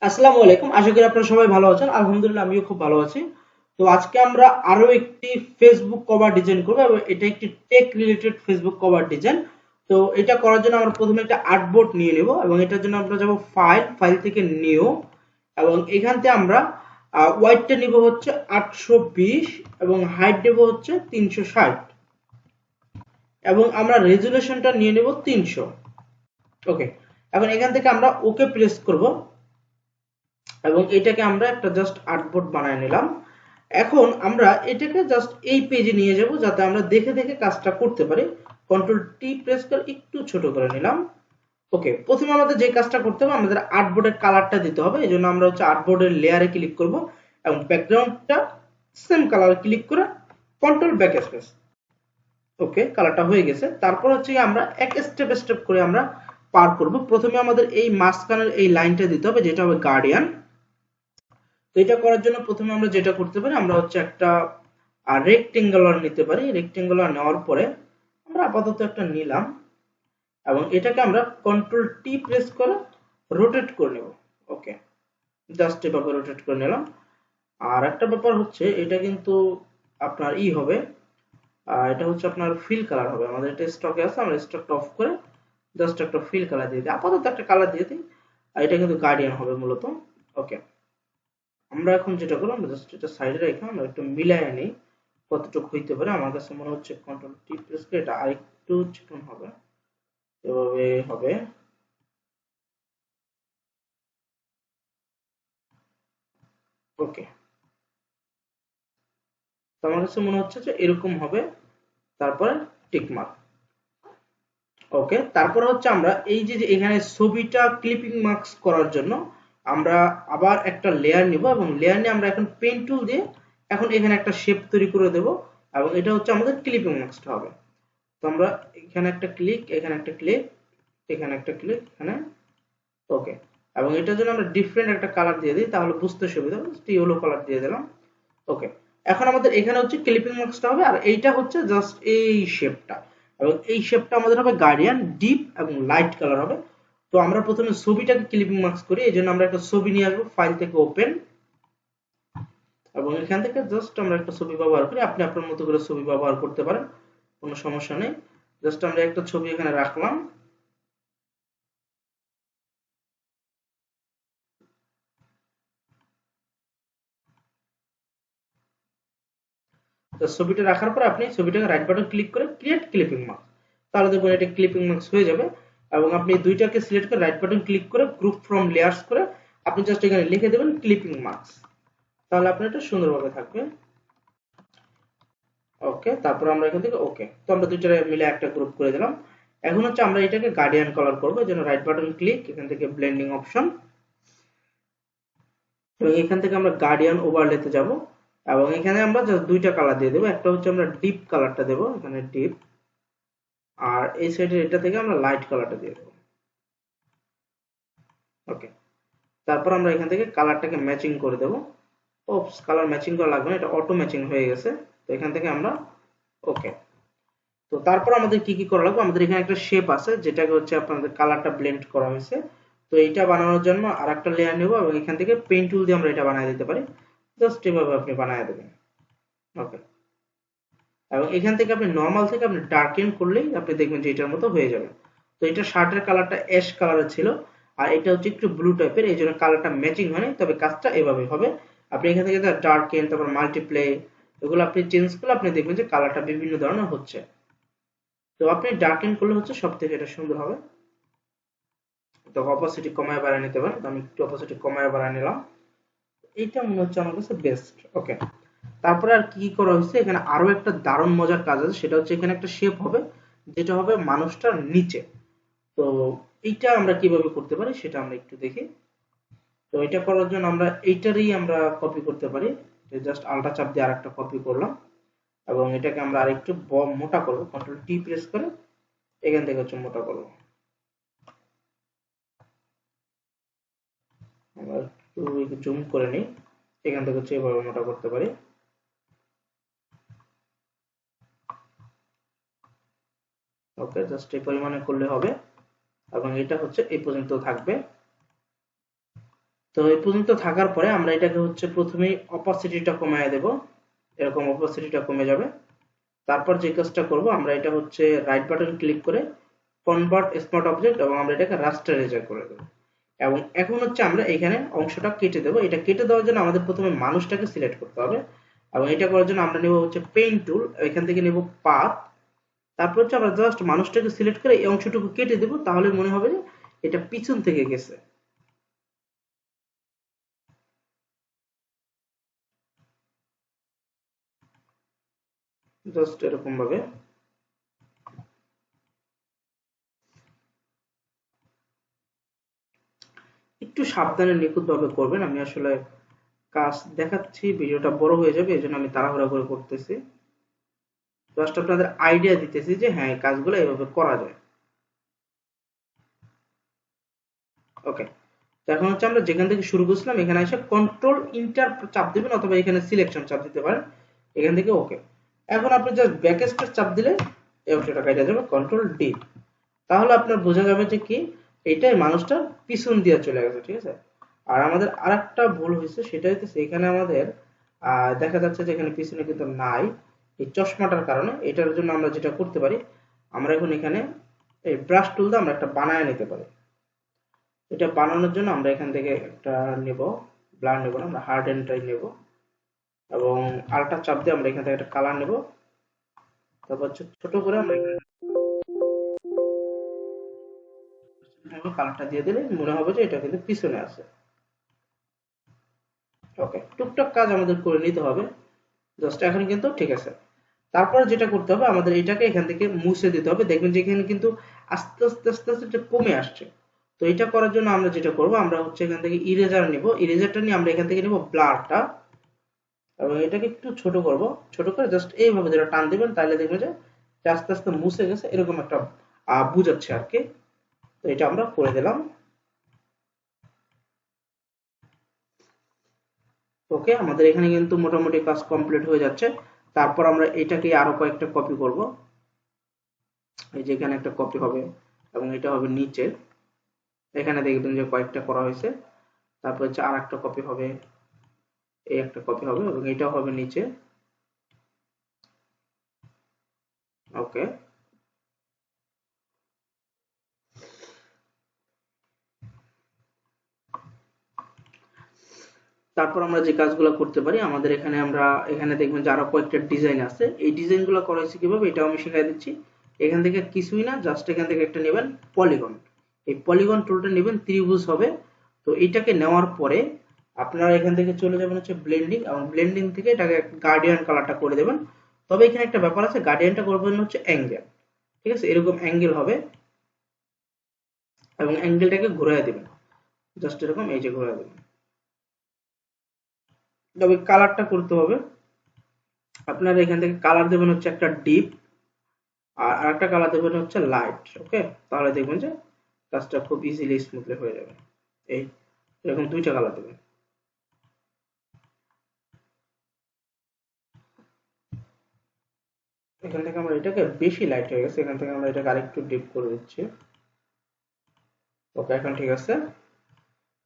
আসসালামু আলাইকুম। আশা করি আপনারা সবাই ভালো আছেন। আলহামদুলিল্লাহ আমিও খুব ভালো আছি। তো আজকে আমরা আরো একটি ফেসবুক কভার ডিজাইন করব এবং এটা একটি tech related Facebook cover design. তো এটা করার জন্য আমরা প্রথমে একটা আর্টবোর্ড নিয়ে নেব এবং এটার জন্য আমরা যাব ফাইল থেকে নিউ এবং এখান থেকে আমরা ওয়াইডটা নিব হচ্ছে 820 এবং হাইট দেব হচ্ছে 360 এবং আমরা রেজুলেশনটা নিয়ে নেব 300। ওকে, এখন এখান থেকে আমরা ওকে প্রেস করব এবং এটাকে আমরা একটা জাস্ট আর্টবোর্ড বানায় নিলাম। এখন আমরা এটাকে জাস্ট এই পেজে নিয়ে যাব যাতে আমরা দেখে দেখে কাজটা করতে পারি। কন্ট্রোল টি প্রেস করে একটু ছোট করে নিলাম। ওকে, প্রথমে আমাদের যে কাজটা করতে হবে আমাদের আর্টবোর্ডের কালারটা দিতে হবে। এই জন্য আমরা হচ্ছে আর্টবোর্ডের লেয়ারে ক্লিক করব এবং ব্যাকগ্রাউন্ডটা সেম কালারে ক্লিক করে কন্ট্রোল ব্যাক স্পেস। ওকে, কালারটা হয়ে গেছে। তারপর হচ্ছে আমরা এক স্টেপ করে আমরা পার করব। প্রথমে আমাদের এই মাঝখানের এই লাইনটা দিতে হবে যেটা হবে গার্ডিয়ান। তো এটা করার জন্য প্রথমে আমরা যেটা করতে পারি আমরা হচ্ছে একটা রেক্টেঙ্গুলার নিতে পারি। রেক্টেঙ্গুলার নেওয়ার পরে আমরা আপাতত একটা নিলাম এবং এটাকে আমরা কন্ট্রোল টি প্রেস করে রোটেট করে নেব। ওকে, জাস্ট এভাবে রোটেট করে নিলাম। আর একটা ব্যাপার হচ্ছে এটা কিন্তু আপনার হবে, এটা হচ্ছে আপনার ফিল কালার হবে। আমাদের এটা স্টকে আছে, আমরা স্টকটা অফ করে জাস্ট একটা ফিল কালার দিয়ে দিই, আপাতত একটা কালার দিয়ে দিই। আর এটা কিন্তু গার্ডিয়ান হবে মূলত। ওকে, আমরা এখন যেটা করব আমরা জাস্ট এটা সাইডে রেখে আমরা একটু মিলায় নিই কতটুকু হইতে পারে। আমার কাছে মনে হচ্ছে কন্ট্রোল টি প্রেস করে এটা আরেকটু চিকন হবে, এভাবে হবে। ওকে, তো আমার কাছে মনে হচ্ছে যে এরকম হবে। তারপরে টিক মার্ক। ওকে, তারপরে হচ্ছে আমরা এই যে এখানে ছবিটা ক্লিপিং মার্কস করার জন্য আমরা আবার একটা লেয়ার নিব এবং লেয়ার নিয়ে আমরা এখন পেন টুল দিয়ে এখন এখানে একটা শেপ তৈরি করে দেব এবং এটা হচ্ছে আমাদের ক্লিপিং মার্কসটা হবে। তো আমরা এখানে একটা ক্লিক, এখানে একটা ক্লিক, এখানে একটা ক্লিক, এখানে। ওকে, এবং এটার জন্য আমরা ডিফারেন্ট একটা কালার দিয়ে দিই তাহলে বুঝতে সুবিধা হবে। ইয়েলো কালার দিয়ে দিলাম। ওকে, এখন আমাদের এখানে হচ্ছে ক্লিপিং মার্কসটা হবে আর এইটা হচ্ছে জাস্ট এই শেপটা এবং এই শেপটা আমাদের হবে গার্ডিয়ান ডিপ এবং লাইট কালার হবে। তো আমরা প্রথমে ছবিটাকে ক্লিপিং মার্কস করি। এই জন্য আমরা একটা ছবি নিয়ে আসবো, ফাইল থেকে ওপেন এবং এখান থেকে জাস্ট আমরা একটা ছবি ব্যবহার করি। আপনি আপনার মতো করে ছবি ব্যবহার করতে পারেন, কোনো সমস্যা নেই। জাস্ট আমরা একটা ছবি এখানে রাখলাম। তো ছবিটা রাখার পর আপনি ছবিটাকে রাইট বাটন ক্লিক করে ক্রিয়েট ক্লিপিং মার্কস, তাহলে দেখবেন এটা ক্লিপিং মার্কস হয়ে যাবে। এবং আপনি দুইটাকে সিলেক্ট করে রাইট বাটন ক্লিক করে গ্রুপ ফ্রম লেয়ার্স করে আপনি জাস্ট এখানে লিখে দেবেন ক্লিপিং মার্কস, তাহলে আপনার এটা সুন্দরভাবে থাকবে। ওকে, তারপর আমরা এখান থেকে ওকে, তো আমরা দুইটা মিলে একটা গ্রুপ করে দিলাম। এখন হচ্ছে আমরা এটাকে গার্ডিয়ান কালার করবো। এই জন্য রাইট বাটন ক্লিক, এখান থেকে ব্লেন্ডিং অপশন এবং এখান থেকে আমরা গার্ডিয়ান ওভারলেতে যাব এবং এখানে আমরা জাস্ট দুইটা কালার দিয়ে দেবো। একটা হচ্ছে আমরা ডিপ কালারটা দেবো, এখানে ডিপ, আর এই সাইডের এটা থেকে আমরা লাইট কালারটা দিয়ে দেবো। ওকে, তারপর আমরা এখান থেকে কালারটাকে ম্যাচিং করে দেবো। ওপস, কালার ম্যাচিং করা লাগবে না, এটা অটো ম্যাচিং হয়ে গেছে। তো এখান থেকে আমরা ওকে। তো তারপর আমাদের কি কি করা লাগবে, আমাদের এখানে একটা শেপ আছে যেটাকে হচ্ছে আপনাদের কালারটা ব্লেন্ড করা হয়েছে। তো এইটা বানানোর জন্য আর একটা লেয়ার নেব এবং এখান থেকে পেন টুল দিয়ে আমরা এটা বানিয়ে দিতে পারি। জাস্ট এভাবে আপনি বানিয়ে দেবেন। ওকে, এবং এখান থেকে আপনি নরমাল থেকে আপনি ডার্কেন করলেই আপনি দেখবেন যে এটার মতো হয়ে যাবে। তো এটা শার্টের কালারটা অ্যাশ কালারের ছিল আর এটা হচ্ছে একটু ব্লু টাইপের, এই জন্য কালারটা ম্যাচিং হয়নি, তবে কাজটা এভাবে হবে। আপনি এখান থেকে ডার্কেন, তারপর মাল্টিপ্লে, এগুলো আপনি চেঞ্জ করলে আপনি দেখবেন যে কালারটা বিভিন্ন ধরনের হচ্ছে। তো আপনি ডার্কেন করলে হচ্ছে সব থেকে এটা সুন্দর হবে। তো অপাসিটি কমায় বাড়ায় নিতে পারেন, আমি একটু অপাসিটি কমায় বাড়ায় নিলাম। এইটা মনে হচ্ছে আমার কাছে বেস্ট। ওকে, তারপরে আর কি করা হয়েছে, এখানে আরো একটা দারুণ মজার কাজ আছে, সেটা হচ্ছে এখানে একটা শেপ হবে যেটা হবে মানুষটার নিচে। তো এইটা আমরা কিভাবে করতে পারি সেটা আমরা একটু দেখি। তো এটা করার জন্য আমরা এইটারই আমরা কপি করতে পারি। জাস্ট আলটা চাপ দিয়ে আরেকটা কপি করলাম এবং এটাকে আমরা আরেকটু মোটা করব, কন্ট্রোল টি প্রেস করে এখান থেকে হচ্ছে মোটা করব। আমরা একটু জুম করে নিই, এখান থেকে হচ্ছে এভাবে মোটা করতে পারি। ওকে, জাস্ট এই পরিমাণে করলে হবে এবং এটা হচ্ছে এই পর্যন্ত থাকবে। তো এই পর্যন্ত থাকার পরে আমরা এটাকে হচ্ছে প্রথমেই অপাসিটিটা কমিয়ে দেব, এরকম অপাসিটিটা কমে যাবে। তারপর যে কাজটা করব, আমরা এটা হচ্ছে রাইট বাটন ক্লিক করে কনভার্ট স্মার্ট অবজেক্ট এবং আমরা এটাকে রাস্টারাইজার করে দেব। এবং এখন হচ্ছে আমরা এখানে অংশটা কেটে দেব। এটা কেটে দেওয়ার জন্য আমাদের প্রথমে মানুষটাকে সিলেক্ট করতে হবে এবং এটা করার জন্য আমরা নেব হচ্ছে পেইন টুল, এখান থেকে নেব পাথ, তারপর হচ্ছে আমরা জাস্ট মানুষটাকে সিলেক্ট করে এই অংশটুকু কেটে দেব, তাহলে মনে হবে যে এটা পিছন থেকে গেছে। জাস্ট এরকম ভাবে একটু সাবধানে নিখুঁত ভাবে করবেন। আমি আসলে কাজ দেখাচ্ছি, ভিডিওটা বড় হয়ে যাবে, এজন্য আমি তাড়াহুড়া করে করতেছি। জাস্ট আপনাদের আইডিয়া দিতেছি যে হ্যাঁ এই কাজগুলো এভাবে করা যায়। ওকে, তো এখন হচ্ছে আমরা যেখান থেকে শুরু করছিলাম এখানে এসে কন্ট্রোল ইন্টার চাপ দিবেন অথবা এখানে সিলেকশন চাপ দিতে পারেন এখান থেকে। ওকে, এখন আপনি জাস্ট ব্যাক স্পেস চাপ দিলে এই অংশটা কেটে যাবে, কন্ট্রোল ডি, তাহলে আপনার বোঝা যাবে যে কি এইটাই মানুষটা পিছন দিয়ে চলে গেছে, ঠিক আছে। আর আমাদের আরেকটা ভুল হয়েছে, সেটা হচ্ছে এখানে আমাদের দেখা যাচ্ছে যে এখানে পিছনে কিন্তু নাই এই চশমাটার কারণে। এটার জন্য আমরা যেটা করতে পারি, আমরা এখন এখানে এই ব্রাশ টুল দিয়ে আমরা একটা বানায় নিতে পারি। এটা বানানোর জন্য আমরা এখান থেকে একটা নেব, ব্লার নেব না, আমরা হার্ড এন্ডটাই নেব এবং আলটা চাপ দিয়ে আমরা এখান থেকে একটা কালার নেব। তারপর হচ্ছে ছোট করে আমরা কালারটা দিয়ে দিলে মনে হবে যে এটা কিন্তু পিছনে আছে। ওকে, টুকটাক কাজ আমাদের করে নিতে হবে, জাস্ট এখন কিন্তু ঠিক আছে। তারপরে যেটা করতে হবে, আমাদের এটাকে এখান থেকে মুছে দিতে হবে। দেখবেন যে এখানে কিন্তু আস্তে আস্তে আস্তে আস্তে এটা কমে আসছে। তো এটা করার জন্য আমরা যেটা করব, আমরা হচ্ছে এখান থেকে ইরেজার নিব, ইরেজারটা নিয়ে আমরা এখান থেকে নিব ব্লারটা এবং এটাকে একটু ছোট করব। ছোট করে জাস্ট এইভাবে যেটা টান দিবেন, তাহলে দেখবেন যে আস্তে আস্তে মুছে গেছে, এরকম একটা বুঝাচ্ছে আর কি। তো এটা আমরা করে দিলাম। ওকে, আমাদের এখানে কিন্তু মোটামুটি কাজ কমপ্লিট হয়ে যাচ্ছে। তারপর আমরা এটাকে আরো কয়েকটা কপি করব। এই যে এখানে একটা কপি হবে এবং এটা হবে নিচে, এখানে দেখবেন যে কয়েকটা করা হয়েছে। তারপর হচ্ছে আর একটা কপি হবে, এই একটা কপি হবে এবং এটাও হবে নিচে। ওকে, তারপর আমরা যে কাজগুলো করতে পারি, আমাদের এখানে আমরা এখানে দেখবেন যে আরো কয়েকটা ডিজাইন আছে। এই ডিজাইনগুলো করা হয়েছে কিভাবে এটাও আমি শিখিয়ে দিচ্ছি। এখান থেকে কিছুই না, জাস্ট এখান থেকে একটা নেবেন পলিগন, এই পলিগন টুলটা নেবেন, ত্রিভুজ হবে। তো এইটাকে নেওয়ার পরে আপনারা এখান থেকে চলে যাবেন হচ্ছে ব্লেন্ডিং এবং ব্লেন্ডিং থেকে এটাকে গার্ডিয়ান কালারটা করে দেবেন। তবে এখানে একটা ব্যাপার আছে, গার্ডিয়ানটা করবেন হচ্ছে অ্যাঙ্গেল, ঠিক আছে, এরকম অ্যাঙ্গেল হবে এবং অ্যাঙ্গেলটাকে ঘুরিয়ে দিবেন, জাস্ট এরকম এই যে ঘুরিয়ে দিবেন। তবে কালারটা করতে হবে, আপনারা এখান থেকে কালার দেবেন হচ্ছে একটা ডিপ আর আরেকটা কালার দেবেন হচ্ছে লাইট। ওকে, তাহলে দেখবেন যে কাজটা খুব ইজিলি স্মুথলি হয়ে যাবে। এই এরকম দুইটা কালার দেবেন। এখান থেকে আমরা এটাকে বেশি লাইট হয়ে গেছে, এখান থেকে আমরা এটাকে আরেকটু ডিপ করে দিচ্ছি। ওকে, এখন ঠিক আছে।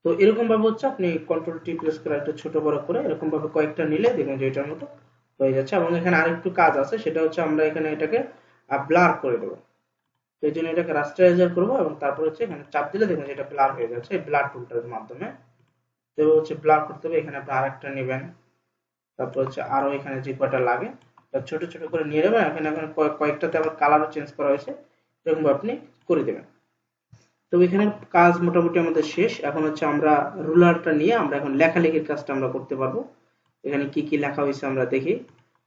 তো এরকম ভাবে হচ্ছে আপনি কন্ট্রোল টি প্রেস করে একটা ছোট বড় করে এরকম ভাবে কয়েকটা নিলে দেখবেন যে এটার মতো হয়ে যাচ্ছে। এবং এখানে আরেকটু কাজ আছে, সেটা হচ্ছে আমরা এখানে এটাকে ব্লার করে দেবো। এই জন্য এটাকে রাস্টারাইজার করবো এবং তারপর হচ্ছে এখানে চাপ দিলে দেখবেন যে এটা ব্লার হয়ে যাচ্ছে এই ব্লার টুলটার মাধ্যমে। তো হচ্ছে ব্লার করতে হবে, এখানে আপনি আরেকটা নেবেন, তারপর হচ্ছে আরো এখানে যে কয়টা লাগে ছোট ছোট করে নিয়ে নেবেন। এখানে এখন কয়েকটাতে আবার কালারও চেঞ্জ করা হয়েছে, এরকম আপনি করে দেবেন। তো এখানে কাজ মোটামুটি আমাদের শেষ। এখন হচ্ছে আমরা রুলারটা নিয়ে আমরা এখন লেখালেখির কাজটা আমরা করতে পারবো। এখানে কি কি লেখা হয়েছে আমরা দেখি।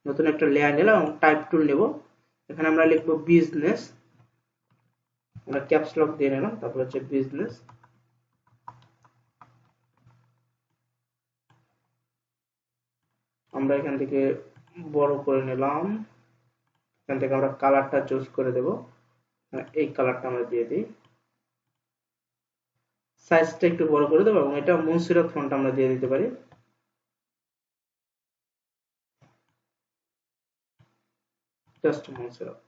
নতুন একটা লেয়ার নিলাম এবং টাইপ টুল নেব, এখানে আমরা লিখবো বিজনেস, আমরা ক্যাপস লক দিয়ে নিলাম, তারপর হচ্ছে বিজনেস। আমরা এখান থেকে বড় করে নিলাম, এখান থেকে আমরা কালারটা চুজ করে দেব, এই কালারটা আমরা দিয়ে দিই। সাইজটা একটু বড় করে দেবো এবং এটা মনসিরত ফন্ট আমরা দিয়ে দিতে পারি। জাস্ট মনসিরত।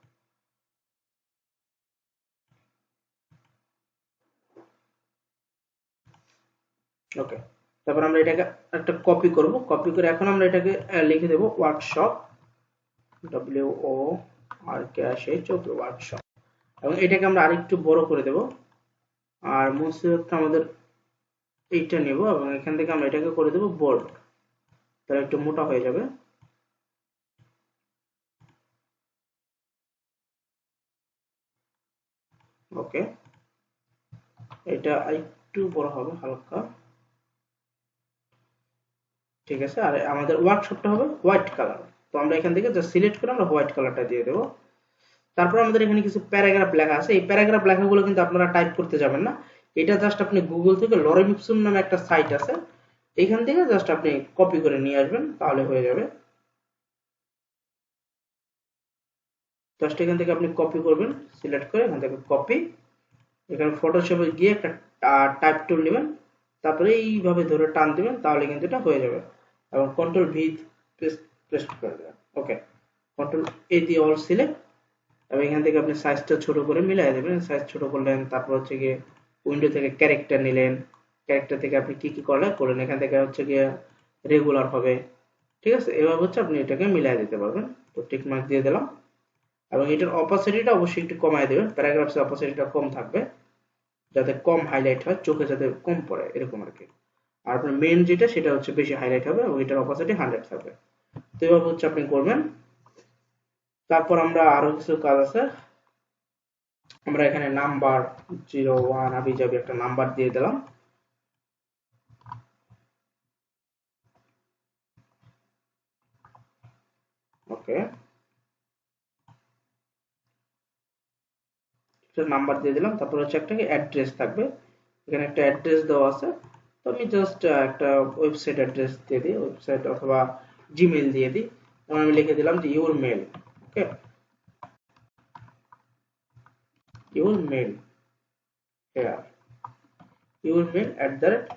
ওকে, তারপর আমরা এটাকে একটা কপি করব, কপি করে এখন আমরা এটাকে লিখে দেব ওয়ার্কশপ, WORKSHOP ওয়ার্কশপ, এবং এটাকে আমরা আরেকটু বড় করে দেব। আর মসিলাটা আমাদের এইটা নেব এবং এখান থেকে আমরা এটাকে করে দেব বোল্ড, তাহলে একটু মোটা হয়ে যাবে। ওকে, এটা একটু বড় হবে হালকা, ঠিক আছে। আর আমাদের ওয়ার্কশপটা হবে হোয়াইট কালার, তো আমরা এখান থেকে জাস্ট সিলেক্ট করে আমরা হোয়াইট কালারটা দিয়ে দেব। তারপর আমাদের এখানে কিছু প্যারাগ্রাফ লেখা আছে, এই প্যারাগ্রাফ লেখাগুলো কিন্তু আপনারা টাইপ করতে যাবেন না, এটা জাস্ট আপনি গুগল থেকে লরেম ইপসুম নামে একটা সাইট আছে, এখান থেকে জাস্ট আপনি কপি করে নিয়ে আসবেন, তাহলে হয়ে যাবে। জাস্ট এখান থেকে আপনি কপি করবেন, সিলেক্ট করে এখান থেকে কপি, এখানে ফটোশপে গিয়ে একটা টাইপ টুল নেবেন, তারপরে এইভাবে ধরে টান দিবেন, তাহলে কিন্তু এটা হয়ে যাবে। এবং কন্ট্রোল ভি প্রেস করে দেবেন। ওকে, কন্ট্রোল এ দিয়ে অল সিলেক্ট, এবং এখান থেকে আপনি সাইজটা ছোট করে মিলাই দেবেন, সাইজ ছোট করলেন, তারপর হচ্ছে গিয়ে উইন্ডো থেকে ক্যারেক্টার নিলেন, ক্যারেক্টার থেকে আপনি কি কি করলেন, এখান থেকে হচ্ছে গিয়ে রেগুলার হবে, ঠিক আছে। এভাবে হচ্ছে আপনি এটাকে মিলাই দিতে পারবেন। তো টিক মার্ক দিয়ে দিলাম, এবং এটার অপাসিটিটা অবশ্যই একটু কমায় দেবেন, প্যারাগ্রাফসের অপাসিটিটা কম থাকবে, যাতে কম হাইলাইট হয়, চোখে যাতে কম পড়ে, এরকম আর কি। আর আপনার মেন যেটা সেটা হচ্ছে বেশি হাইলাইট হবে, এবং এটার অপাসিটি 100 থাকবে। তো এভাবে হচ্ছে আপনি করবেন। তারপর আমরা আরো কিছু কাজ আছে, আমরা এখানে নাম্বার 01 আবি যাবি একটা নাম্বার দিয়ে দিলাম। ওকে, নাম্বার দিয়ে দিলাম। তারপর হচ্ছে একটা অ্যাড্রেস থাকবে, এখানে একটা অ্যাড্রেস দেওয়া আছে, তো আমি জাস্ট একটা ওয়েবসাইট অ্যাড্রেস দিয়ে দিই, ওয়েবসাইট অথবা জিমেইল দিয়ে দিই, এবং আমি লিখে দিলাম যে your mail. Okay, your mail here, your mail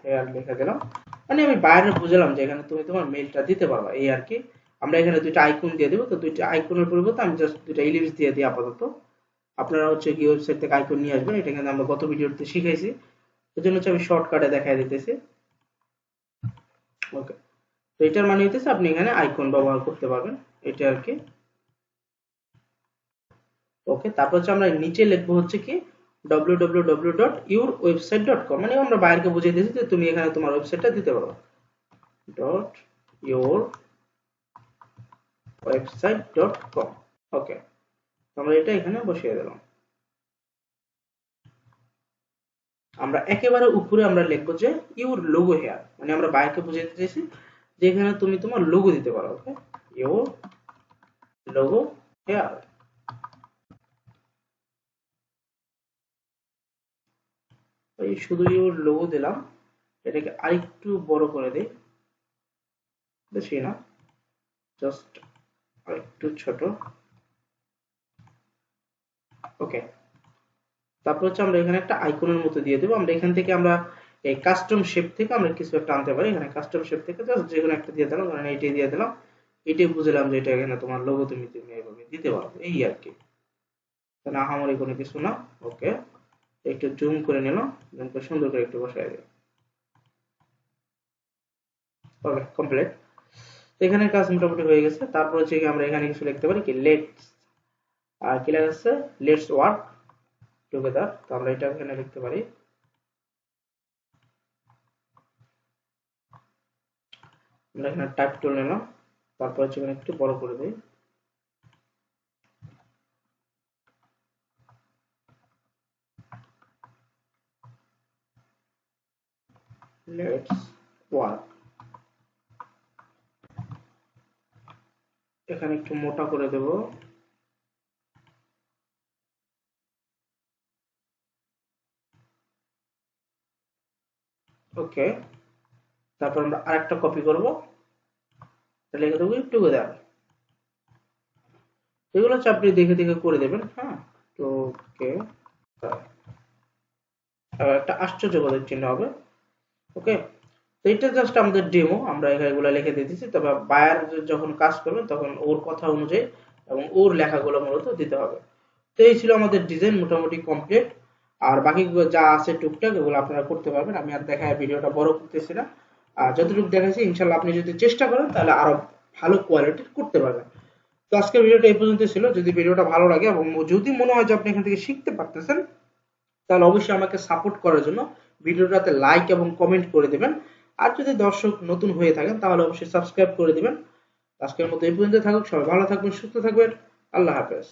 @here লিখে দিলাম। মানে আমি বাইরে বুঝলাম যে এখানে তুমি তোমার মেলটা দিতে পারবা, এই আর কি। আমরা এখানে দুইটা আইকন দিয়ে দেবো, তো দুইটা আইকনের পরিবর্তে আমি জাস্ট দুইটা ইলিপস দিয়ে দিই আপাতত। আপনারা হচ্ছে কি ওয়েবসাইট থেকে আইকন নিয়ে আসবেন, এটা কিন্তু আমরা গত ভিডিওতে শিখাইছি, এজন্য হচ্ছে আমি শর্টকাটে দেখাই দিতেছি। ওকে, তো এটার মানে হইতেছে আপনি এখানে আইকন ব্যবহার করতে পারবেন, এটা আর কি। ওকে, তারপর হচ্ছে আমরা নিচে লিখবো হচ্ছে কি www.yourwebsite.com, মানে আমরা বাইরেকে বুঝিয়ে দিয়েছি যে তুমি এখানে তোমার ওয়েবসাইটটা দিতে পারো, .yourwebsite.com। ওকে, আমরা এটা এখানে বসিয়ে দিলাম। আমরা একেবারে উপরে আমরা লিখবো যে ইউর লোগো হেয়ার, মানে আমরা বাইরেকে বুঝাইতে চাইছি যে এখানে তুমি তোমার লোগো দিতে পারো। ওকে, ইউর লোগো হেয়ার। এই শুধু ইউর লোগো দিলাম, এটাকে আরেকটু বড় করে দেই, বেশি না, জাস্ট আরেকটু ছোট। ওকে, তারপর হচ্ছে আমরা এখানে একটা আইকনের মতো দিয়ে দেবো। আমরা এখান থেকে আমরা এই কাস্টম শেপ থেকে আমরা কিছু একটা আনতে পারি, এখানে কাস্টম শেপ থেকে জাস্ট যে কোনো একটা দিয়ে দিলাম, মানে এইটাই দিয়ে দিলাম, এটাই বুঝলাম যে এটা এখানে তোমার লোগো তুমি এইভাবে দিতে পারবে, এই আর কি, না আহামরি কোনো কিছু না। ওকে, একটু জুম করে নিলাম, জুম করে সুন্দর করে একটু বসাই দিই। ওকে, কমপ্লিট। এখানে কাজ মোটামুটি হয়ে গেছে। তারপর হচ্ছে আমরা এখানে কিছু লিখতে পারি কি লেটস, আর কি লেখা আছে, লেটস ওয়ার্ক টুগেদার, তো আমরা এটা এখানে লিখতে পারি। আমরা এখানে টাইপ টুল নিলাম, তারপর হচ্ছে এখানে একটু বড় করে দিই, লেটস ওয়ার্ক, এখানে একটু মোটা করে দেব। ওকে, তারপর আমরা আরেকটা কপি করব, লিখে দেবো টুগেদার। এগুলো হচ্ছে আপনি দেখে দেখে করে দেবেন। হ্যাঁ, তো ওকে, একটা আশ্চর্যবোধক চিহ্ন হবে। ওকে, তো এটা জাস্ট আমাদের ডেমো, আমরা এগুলো লিখে দিতেছি, তবে বায়ার যখন কাজ করবেন তখন ওর কথা অনুযায়ী এবং ওর লেখাগুলো মূলত দিতে হবে। তো এই ছিল আমাদের ডিজাইন মোটামুটি কমপ্লিট। আর বাকি যা আছে টুকটাক এগুলো আপনারা করতে পারবেন, আমি আর দেখায় ভিডিওটা বড় করতেছি না। যতটুকু দেখাচ্ছি ইনশাল্লাহ আপনি যদি চেষ্টা করেন তাহলে আরো ভালো কোয়ালিটির করতে পারবেন। তো আজকের ভিডিওটা এই পর্যন্ত ছিল। যদি ভিডিওটা ভালো লাগে এবং যদি মনে হয় যে আপনি এখান থেকে শিখতে পারতেছেন তাহলে অবশ্যই আমাকে সাপোর্ট করার জন্য ভিডিওটাতে লাইক এবং কমেন্ট করে দেবেন। আর যদি দর্শক নতুন হয়ে থাকেন তাহলে অবশ্যই সাবস্ক্রাইব করে দিবেন। আজকের মতো এই পর্যন্ত থাকুক। সবাই ভালো থাকবেন, সুস্থ থাকবেন। আল্লাহ হাফেজ।